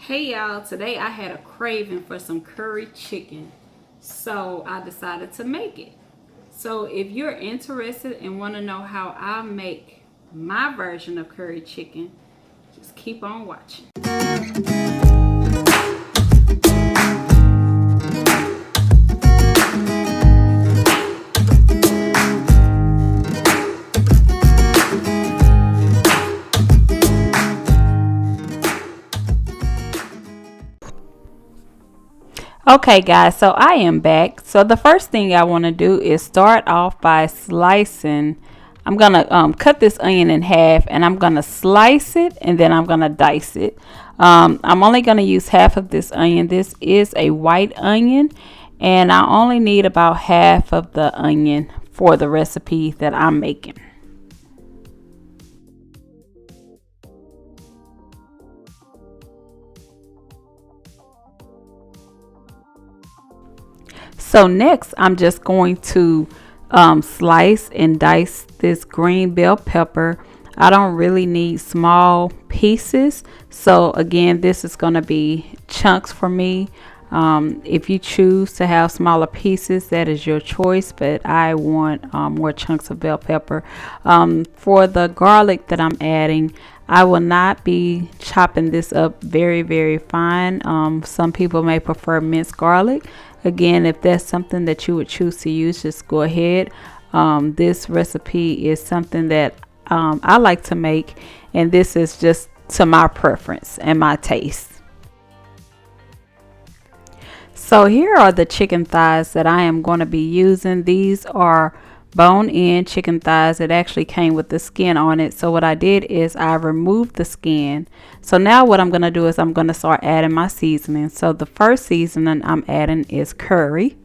Hey y'all, today I had a craving for some curry chicken, so I decided to make it. So if you're interested and want to know how I make my version of curry chicken, just keep on watching. Okay guys, so I am back. So the first thing I want to do is start off by slicing. I'm going to cut this onion in half, and I'm going to slice it, and then I'm going to dice it. I'm only going to use half of this onion. This is a white onion, and I only need about half of the onion for the recipe that I'm making. So next, I'm just going to slice and dice this green bell pepper. I don't really need small pieces. So again, this is going to be chunks for me. If you choose to have smaller pieces, that is your choice, but I want more chunks of bell pepper. For the garlic that I'm adding, I will not be chopping this up very fine. Some people may prefer minced garlic. Again, if that's something that you would choose to use, just go ahead. This recipe is something that I like to make, and this is just to my preference and my taste. So here are the chicken thighs that I am going to be using. These are bone-in chicken thighs. It actually came with the skin on it. So what I did is I removed the skin. So now what I'm going to do is I'm going to start adding my seasoning. So the first seasoning I'm adding is curry.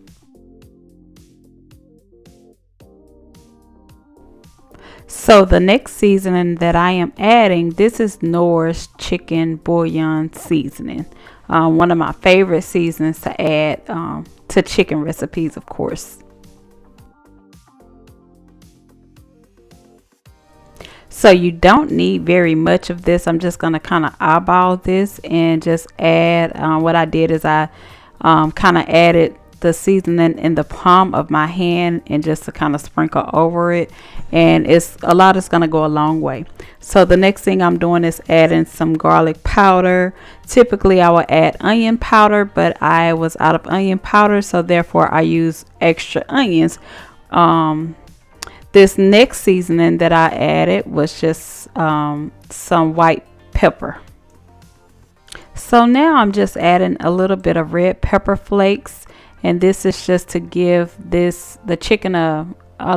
So the next seasoning that I am adding, this is Knorr's chicken bouillon seasoning. One of my favorite seasonings to add to chicken recipes, of course. So you don't need very much of this. I'm just going to kind of eyeball this and just add. What I did is I kind of added the seasoning in the palm of my hand and just to kind of sprinkle over it, and it's a lot is going to go a long way. So the next thing I'm doing is adding some garlic powder. Typically I would add onion powder, but I was out of onion powder, so therefore I use extra onions. This next seasoning that I added was just some white pepper. So now I'm just adding a little bit of red pepper flakes, and this is just to give the chicken a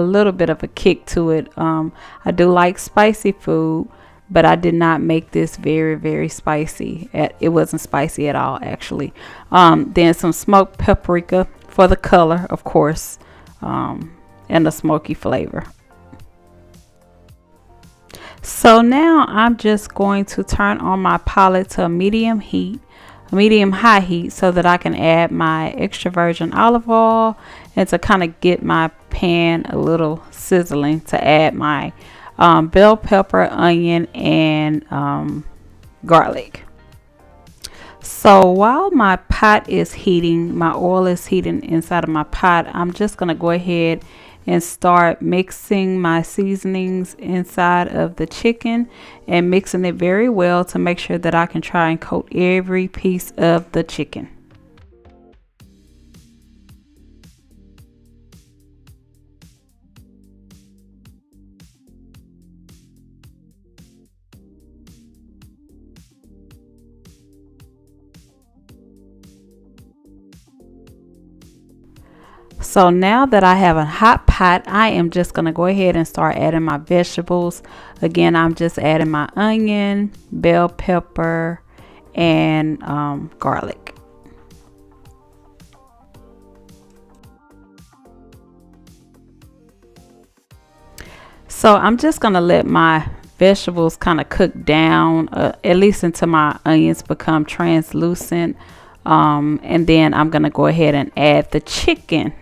little bit of a kick to it. I do like spicy food, but I did not make this very spicy. It wasn't spicy at all, actually. Then some smoked paprika for the color, of course, and a smoky flavor. So now I'm just going to turn on my palette to a medium high heat, so that I can add my extra virgin olive oil, and to kind of get my pan a little sizzling, to add my bell pepper, onion, and garlic. So while my pot is heating, my oil is heating inside of my pot, I'm just going to go ahead and start mixing my seasonings inside of the chicken, and mixing it very well to make sure that I can try and coat every piece of the chicken. So now that I have a hot pot, I am just going to go ahead and start adding my vegetables. Again, I'm just adding my onion, bell pepper, and garlic. So I'm just going to let my vegetables kind of cook down, at least until my onions become translucent. And then I'm going to go ahead and add the chicken.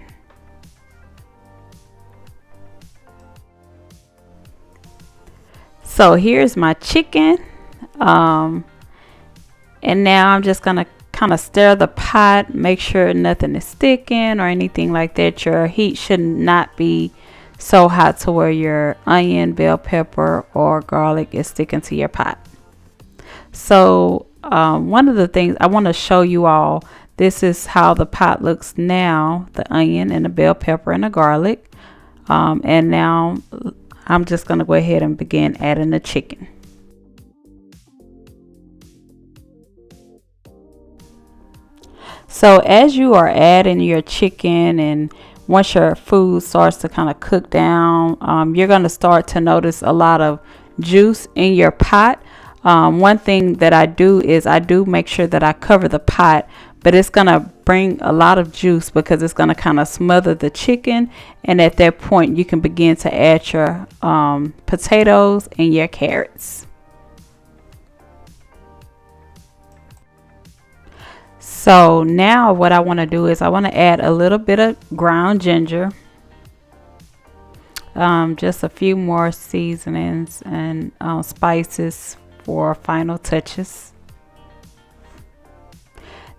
So here's my chicken. And now I'm just gonna kind of stir the pot, make sure nothing is sticking or anything like that. Your heat should not be so hot to where your onion, bell pepper, or garlic is sticking to your pot. So one of the things I want to show you all, this is how the pot looks now, the onion and the bell pepper and the garlic. And now I'm just going to go ahead and begin adding the chicken. So as you are adding your chicken, and once your food starts to kind of cook down, you're going to start to notice a lot of juice in your pot. One thing that I do is I do make sure that I cover the pot, but it's going to bring a lot of juice because it's going to kind of smother the chicken. And at that point, you can begin to add your potatoes and your carrots. So now what I want to do is I want to add a little bit of ground ginger, just a few more seasonings and spices for final touches.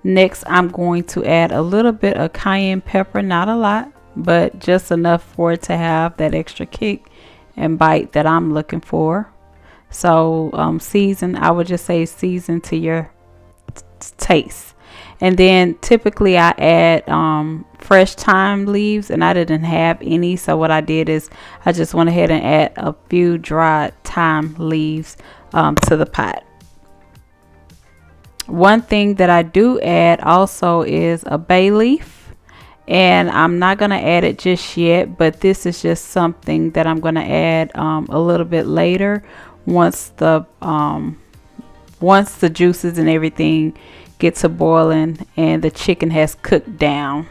Next, I'm going to add a little bit of cayenne pepper, not a lot, but just enough for it to have that extra kick and bite that I'm looking for. So season, I would just say season to your taste. And then typically I add fresh thyme leaves, and I didn't have any, so what I did is I just went ahead and add a few dried thyme leaves to the pot. One thing that I do add also is a bay leaf, and I'm not going to add it just yet, but this is just something that I'm going to add a little bit later once the juices and everything get to boiling and the chicken has cooked down.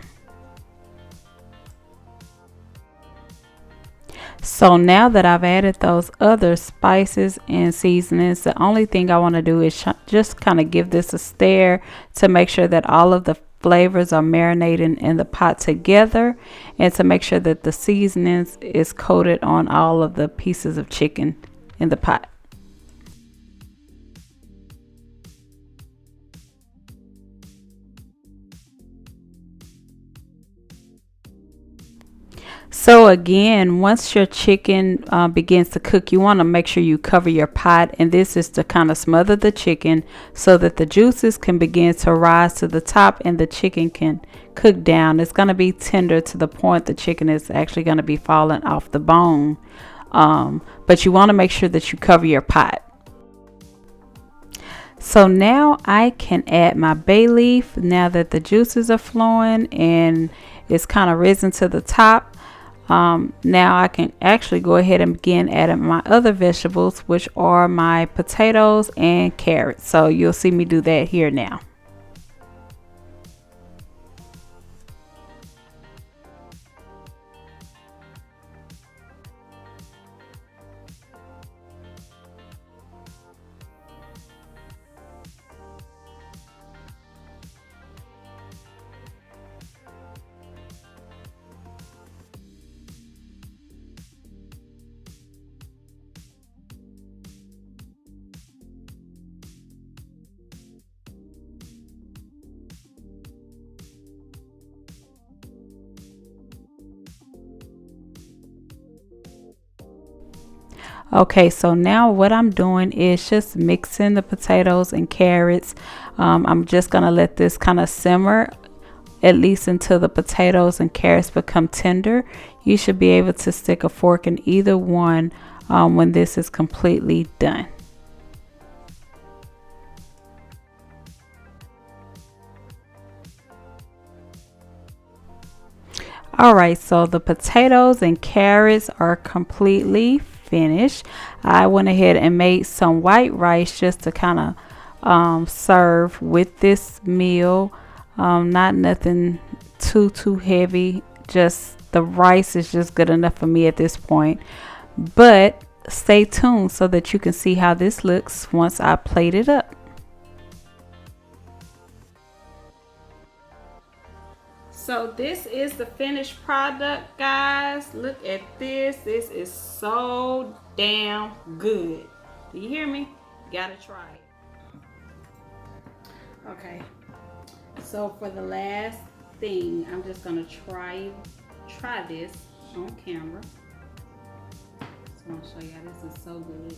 So now that I've added those other spices and seasonings, the only thing I want to do is just kind of give this a stir to make sure that all of the flavors are marinating in the pot together, and to make sure that the seasonings is coated on all of the pieces of chicken in the pot. So again, once your chicken begins to cook, you want to make sure you cover your pot, and this is to kind of smother the chicken so that the juices can begin to rise to the top and the chicken can cook down. It's going to be tender to the point the chicken is actually going to be falling off the bone, but you want to make sure that you cover your pot. So now I can add my bay leaf now that the juices are flowing and it's kind of risen to the top. Now I can actually go ahead and begin adding my other vegetables, which are my potatoes and carrots. So you'll see me do that here now. Okay, so now what I'm doing is just mixing the potatoes and carrots. I'm just gonna let this kind of simmer at least until the potatoes and carrots become tender. You should be able to stick a fork in either one when this is completely done. Alright, so the potatoes and carrots are completely finished. I went ahead and made some white rice just to kind of serve with this meal. Not nothing too heavy, just the rice is just good enough for me at this point. But stay tuned so that you can see how this looks once I plate it up. So this is the finished product, guys. Look at this. This is so damn good. Do you hear me? Gotta try it. Okay. So for the last thing, I'm just gonna try this on camera. Just want to show y'all this is so good.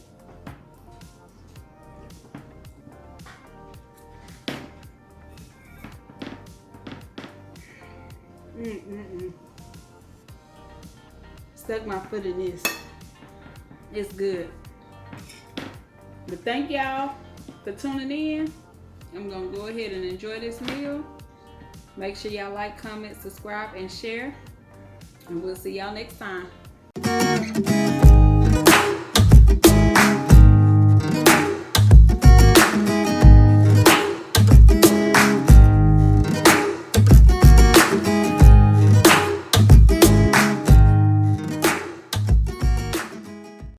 Stuck my foot in this. It's good. But thank y'all for tuning in. I'm gonna go ahead and enjoy this meal. Make sure y'all like, comment, subscribe, and share. And we'll see y'all next time.